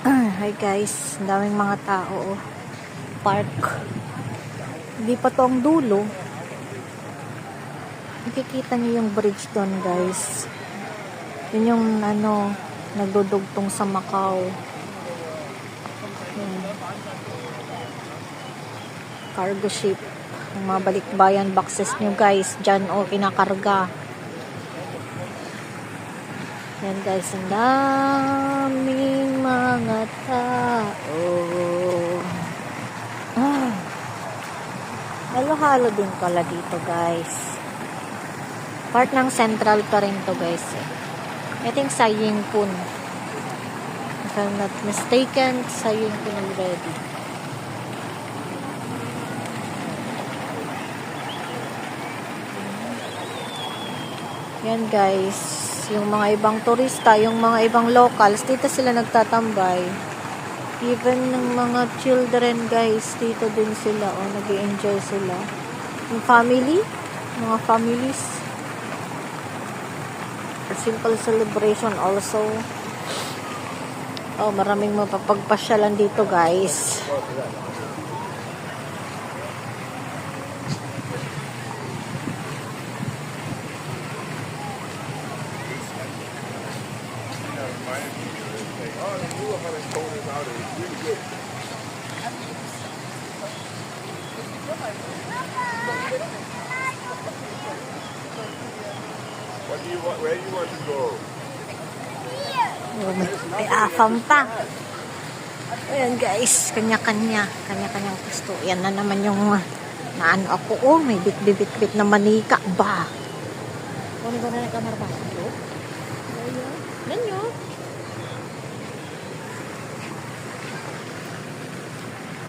Hi guys, ang daming mga tao. Park. Hindi pa to ang dulo. Nakikita niyo yung bridge doon guys. Yun yung nagdudugtong sa Macau. Yan. Cargo ship. Ang mga balikbayan boxes niyo guys. Diyan kinakarga. Yan guys, ang daming mga tao. Halo-halo din pala dito guys. Part ng Central pa rin to guys. I think sa Yingpun. If I'm not mistaken, sa Yingpun already. Yan guys. Yung mga ibang turista, yung mga ibang locals, dito sila nagtatambay. Even ng mga children guys, dito din sila. Nag-i-enjoy sila. Yung family, mga families. A simple celebration also. Maraming mapapagpasyalan dito guys. Where do you want to go? May afam pa. Ayan guys, kanya-kanya. Kanya-kanyang gusto. Yan na naman yung naano ako. May bit-bit na manika ba? Kunin ko na yung kamera ba?